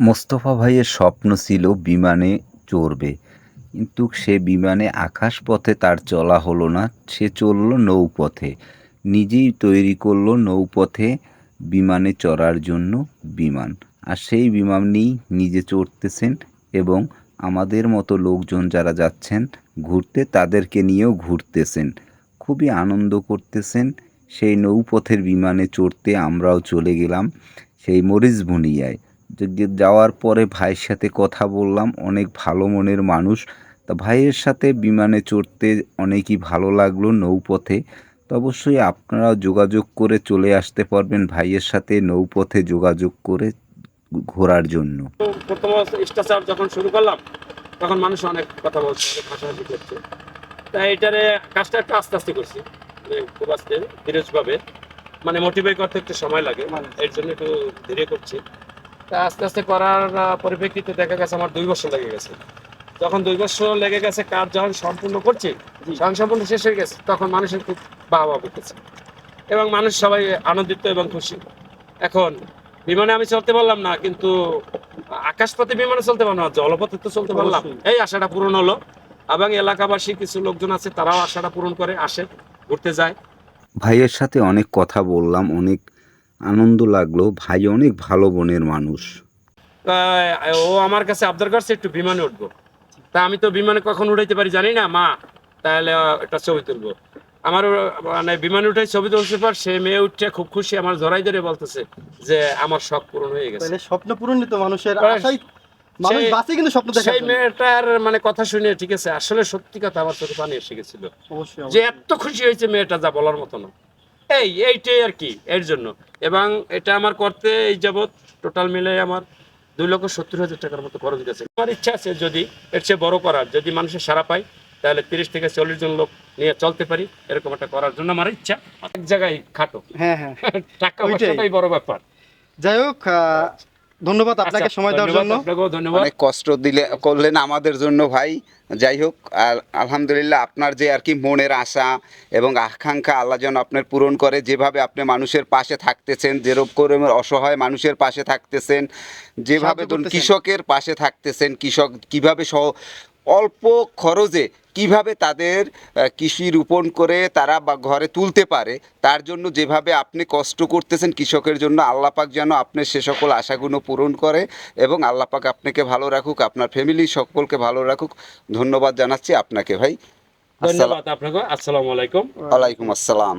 মোস্তফা ভাইয়ের স্বপ্ন ছিল বিমানে চড়বে, কিন্তু সে বিমানে আকাশপথে তার চলা হলো না, সে চলল নৌপথে। নিজেই তৈরি করলো নৌপথে বিমানে চড়ার জন্য বিমান। আর সেই বিমানেই নিজে চড়তেছেন এবং আমাদের মতো লোকজন যারা যাচ্ছেন ঘুরতে তাদেরকে নিয়েও ঘুরতেছেন, খুবই আনন্দ করতেছেন। সেই নৌপথের বিমানে চড়তে আমরাও চলে গেলাম সেই মরিচভুনিয়ায়। যাওয়ার পরে ভাইয়ের সাথে কথা বললাম, অনেক ভালো মনের মানুষ। তা ভাইয়ের সাথে বিমানে চড়তে অনেকই ভালো লাগলো নৌপথে। তো অবশ্যই আপনারাও যোগাযোগ করে চলে আসতে পারবেন ভাইয়ের সাথে নৌপথে যোগাযোগ করে ঘোরার জন্য। প্রথম স্টাচার যখন শুরু করলাম তখন মানুষ অনেক কথা বলছে, অনেক হাসাহাসি করছে। তাই এটারে কাজটা একটু আস্তে আস্তে করছি, মানে খুব আস্তে ধীরজভাবে, মানে মোটিভেট করতে একটু সময় লাগে, এর জন্য একটু ধীরে করছি। তা আস্তে আস্তে করার পরিপ্রেক্ষিতে দেখা গেছে আমার 2 বছর লেগে গেছে। যখন 2 বছর লেগে গেছে, কাজ যখন সম্পূর্ণ করছি, যখন সম্পূর্ণ শেষ হয়ে গেছে, তখন মানুষের খুব বাহবা পেতেছে এবং মানুষ সবাই আনন্দিত এবং খুশি। এখন বিমানে আমি চলতে পারলাম না, কিন্তু আকাশপথে বিমানে চলতে পারলাম না, জলপথে তো চলতে পারলাম। এই আশাটা পূরণ হলো এবং এলাকাবাসী কিছু লোকজন আছে তারাও আশাটা পূরণ করে আসে, ঘুরতে যায়। ভাইয়ের সাথে অনেক কথা বললাম, অনেক আনন্দ লাগলো। ভাই অনেক ভালো মনের মানুষ। ও আমার কাছে আবদার করছে একটু বিমানে উঠবো। তা আমি তো বিমানে কখন উঠাইতে পারি জানি না, মা তাহলে একটা ছবি তুলবো। আমার মানে বিমানে উঠে ছবি তুলতে পার, সে মেয়ে উঠছে খুব খুশি, আমার জড়াই ধরে বলতেছে যে আমার শখ পূরণ হয়ে গেছে। তাহলে স্বপ্ন পূরণই তো মানুষের প্রায় আশাই, মানুষ সেই- বাঁচে কিন্তু স্বপ্ন দেখার সেই জন্য। মেয়েটার মানে কথা শুনে ঠিক আছে, আসলে সত্যি কথা আমার চোখে পানি এসে গেছিল অবশ্যই যে অবশ্যই। এত খুশি হয়েছে মেয়েটা যা বলার মতো না। এইটাই আর কি এর জন্য। এবং এটা আমার করতে এই যাবৎ টোটাল মিলে আমার 2,70,000 টাকার মতো খরচ গেছে। আমার ইচ্ছা আছে যদি এর চেয়ে বড় করার, যদি মানুষের সাড়া পাই তাহলে 30 থেকে 40 জন লোক নিয়ে চলতে পারি, এরকম একটা করার জন্য আমার ইচ্ছা। এক জায়গায় খাটো, হ্যাঁ হ্যাঁ, টাকা ওইটাই। পয়সাটাই বড় ব্যাপার। যাই হোক, ধন্যবাদ আপনাকে আচ্ছা, সময় দেওয়ার ধন্যবাদ, জন্য। আপনাকেও ধন্যবাদ। অনেক কষ্ট দিলে করলেন আমাদের জন্য ভাই। যাই হোক, আর আলহামদুলিল্লাহ আপনার যে আর কি মনের আশা এবং আকাঙ্ক্ষা আল্লাহ যেন আপনার পূরণ করে। যেভাবে আপনি মানুষের পাশে থাকতেছেন, যেরকম অসহায় মানুষের পাশে থাকতেছেন, যেভাবে সাহায্য ধরুন করতেছেন। কৃষকের পাশে থাকতেছেন, কৃষক কিভাবে অল্প খরচে কিভাবে তাদের কৃষি রোপণ করে তারা বা ঘরে তুলতে পারে, তার জন্য যেভাবে আপনি কষ্ট করতেছেন কৃষকের জন্য, আল্লাহ পাক যেন আপনার সে সকল আশাগুলো পূরণ করে এবং আল্লাহ পাক আপনাকে ভালো রাখুক, আপনার ফ্যামিলি সকলকে ভালো রাখুক। ধন্যবাদ জানাচ্ছি আপনাকে ভাই। ধন্যবাদ আপনাকে। আসসালামু আলাইকুম। ওয়ালাইকুম আসসালাম।